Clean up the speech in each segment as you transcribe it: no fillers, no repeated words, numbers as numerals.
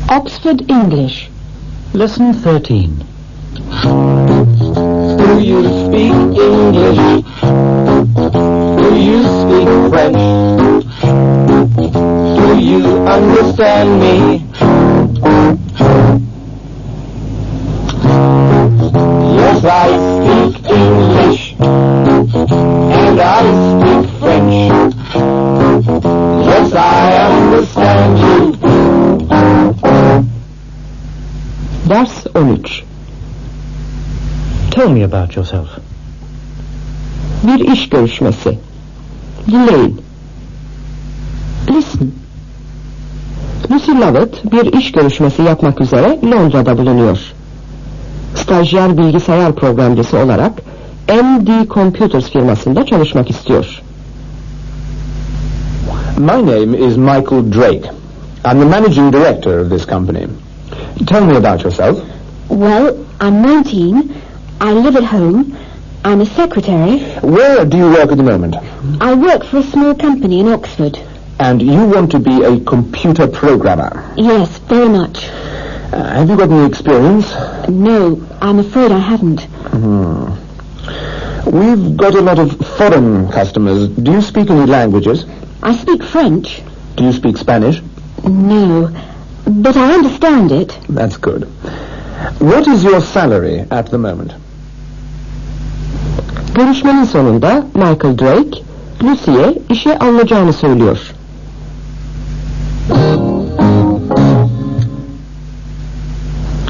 Oxford English. Lesson 13. Do you speak English? Do you speak French? Do you understand me? Yes, I speak English, and I speak French. Yes, I understand you. Ders 13. Tell me about yourself. Bir iş görüşmesi. Dinleyin. Listen. Lucy Lovett bir iş görüşmesi yapmak üzere Londra'da bulunuyor. Stajyer bilgisayar programcısı olarak MD Computers firmasında çalışmak istiyor. My name is Michael Drake. I'm the managing director of this company. Tell me about yourself. Well, I'm 19. I live at home. I'm a secretary. Where do you work at the moment? I work for a small company in Oxford. And you want to be a computer programmer? Yes, very much. Have you got any experience? No, I'm afraid I haven't. We've got a lot of foreign customers. Do you speak any languages? I speak French. Do you speak Spanish? No, but I understand it. That's good. What is your salary at the moment? Görüşmenin sonunda Michael Drake, Lucy'ye işe alınacağını söylüyor.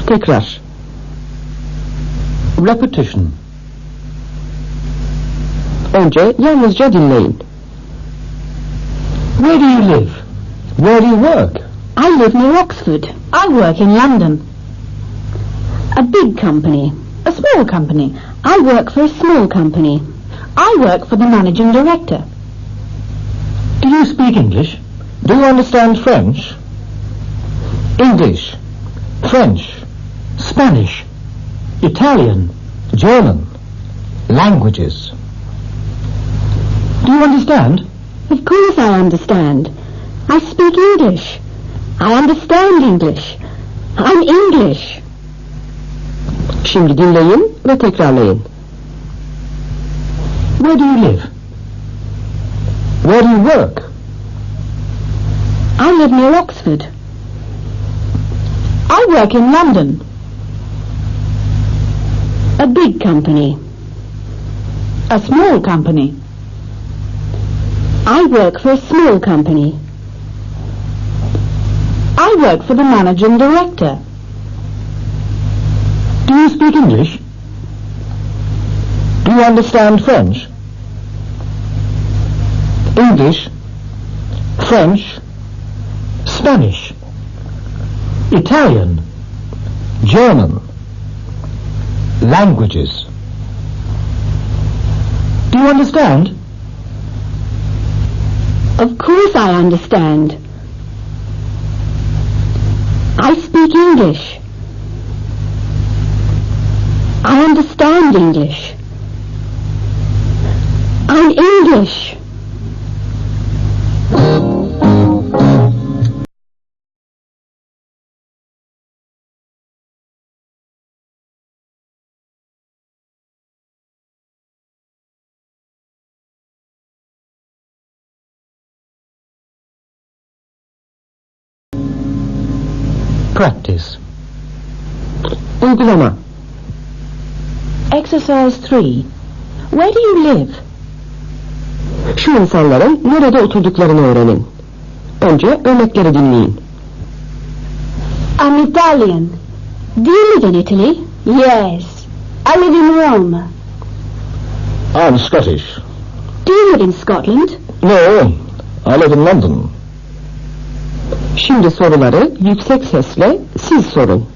Tekrar. Repetition. Önce yalnızca dinleyin. Where do you live? Where do you work? I live near Oxford. I work in London. A big company. A small company. I work for a small company. I work for the managing director. Do you speak English? Do you understand French? English, French, Spanish, Italian, German, languages. Do you understand? Of course I understand. I speak English. I understand English. I'm English. Şimdi dinleyin ve tekrarlayın. Where do you live? Where do you work? I live near Oxford. I work in London. A big company. A small company. I work for a small company. I work for the managing director. Do you speak English? Do you understand French? English, French, Spanish, Italian, German, languages. Do you understand? Of course I understand. I speak English. I understand English. I'm English. Practice. Uygulama. Exercise 3. Where do you live? Şu insanların nerede oturduklarını öğrenin. Önce örnekleri dinleyin. I'm Italian. Do you live in Italy? Yes. I live in Rome. I'm Scottish. Do you live in Scotland? No, I live in London. Şimdi soruları yüksek sesle siz sorun.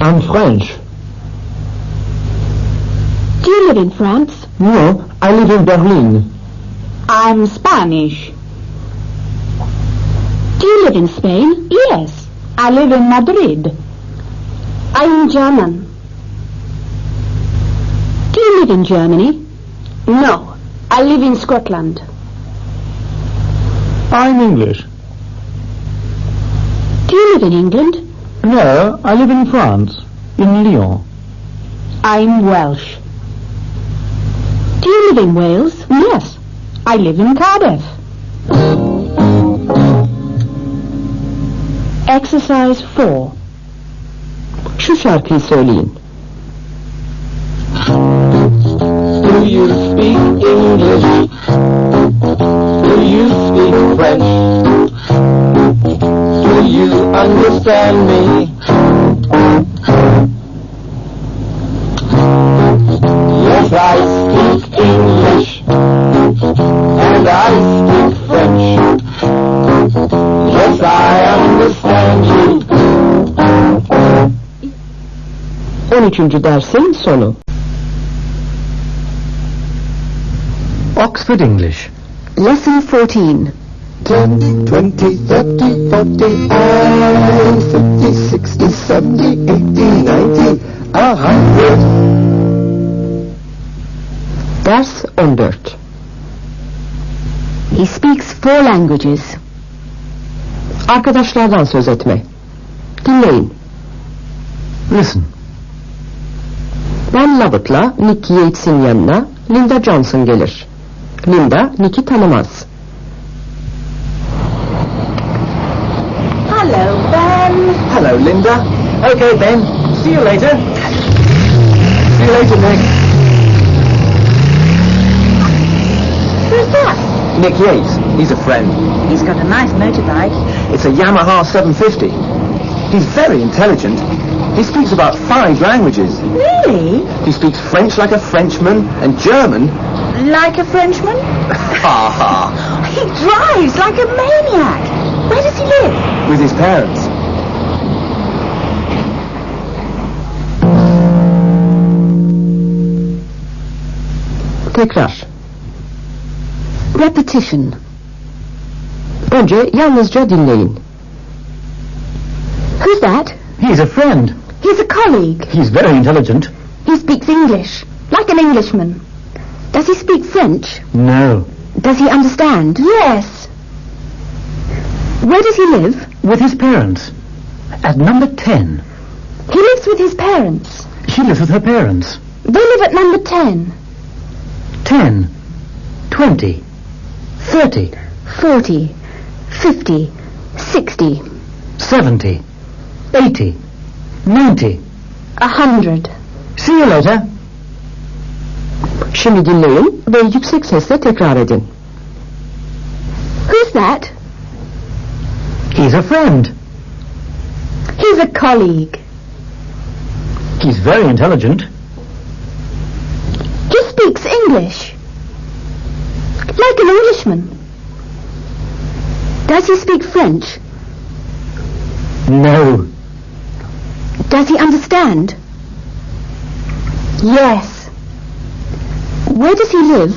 I'm French. Do you live in France? No, I live in Berlin. I'm Spanish. Do you live in Spain? Yes. I live in Madrid. I'm German. Do you live in Germany? No. I live in Scotland. I'm English. in England. No, I live in France, in Lyon. I'm Welsh. Do you live in Wales? Yes. I live in Cardiff. Exercise 4. Şu şarkıyı söyleyin. Do you speak English? Do you speak French? Do you understand me? Yes, I speak English, and I speak French. Yes, I understand you. 13. dersin sonu. Oxford English. Lesson 14. 10, 20, 30, 40, and 50, 60, 70, 80, 90, 100. Ders 14. He speaks 4 languages. Arkadaşlardan söz etme. Dinleyin. Listen. Ben Lovett'la Nick Yates'in yanına Linda Johnson gelir. Linda, Nick'i tanımaz. Hello, Ben. Hello, Linda. Okay, Ben. See you later. See you later, Nick. Who's that? Nick Yates. He's a friend. He's got a nice motorbike. It's a Yamaha 750. He's very intelligent. He speaks about 5 languages. Really? He speaks French like a Frenchman and German. Like a Frenchman? Ha ha. He drives like a maniac. Where does he live? With his parents. Tekrar. Repetition. Önce yalnızca dinleyin. Who's that? He's a friend. He's a colleague. He's very intelligent. He speaks English, like an Englishman. Does he speak French? No. Does he understand? Yes. Where does he live? With his parents. At number 10. He lives with his parents. She lives with her parents. They live at number 10. 10. 20. 30. 40. 50. 60. 70. 80. 90. 100. See you later. Şimdi dinleyin ve yüksek sesle tekrar edin. Who's that? He's a friend. He's a colleague. He's very intelligent. He speaks English. Like an Englishman. Does he speak French? No. Does he understand? Yes. Where does he live?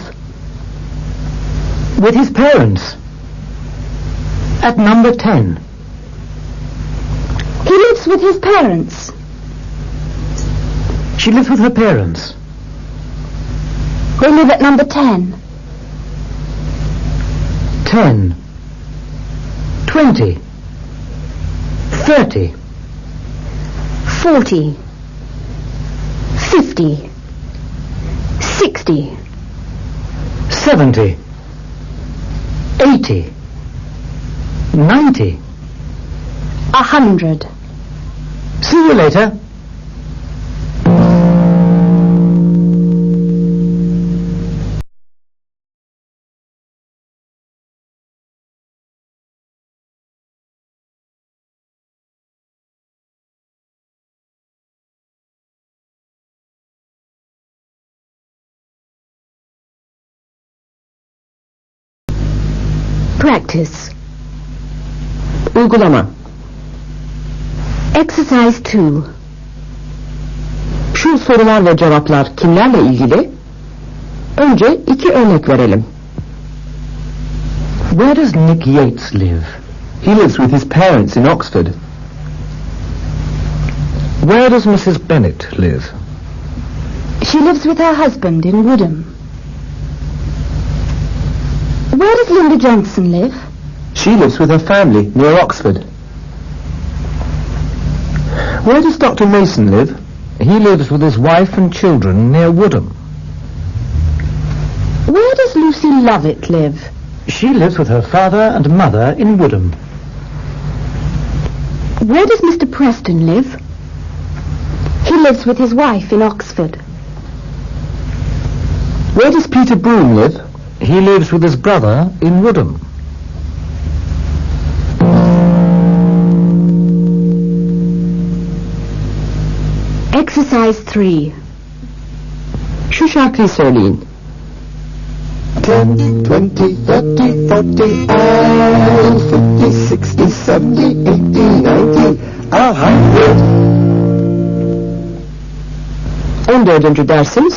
With his parents. At number 10. He lives with his parents. She lives with her parents. They live at number 10. 10. 20. 30. 40. 50. 60. 70. 80. 90. 100. See you later. Practice. Uygulama. Exercise 2. Şu sorular ve cevaplar kimlerle ilgili? Önce 2 örnek verelim. Where does Nick Yates live? He lives with his parents in Oxford. Where does Mrs. Bennet live? She lives with her husband in Woodham. Where does Linda Johnson live? She lives with her family near Oxford. Where does Dr. Mason live? He lives with his wife and children near Woodham. Where does Lucy Lovett live? She lives with her father and mother in Woodham. Where does Mr. Preston live? He lives with his wife in Oxford. Where does Peter Broom live? He lives with his brother in Woodham. Exercise 3. Şu şarkıyı söyleyin. 10, 20, 30, 40, 50, 60, 70, 80, 90, 100. 14. dersimiz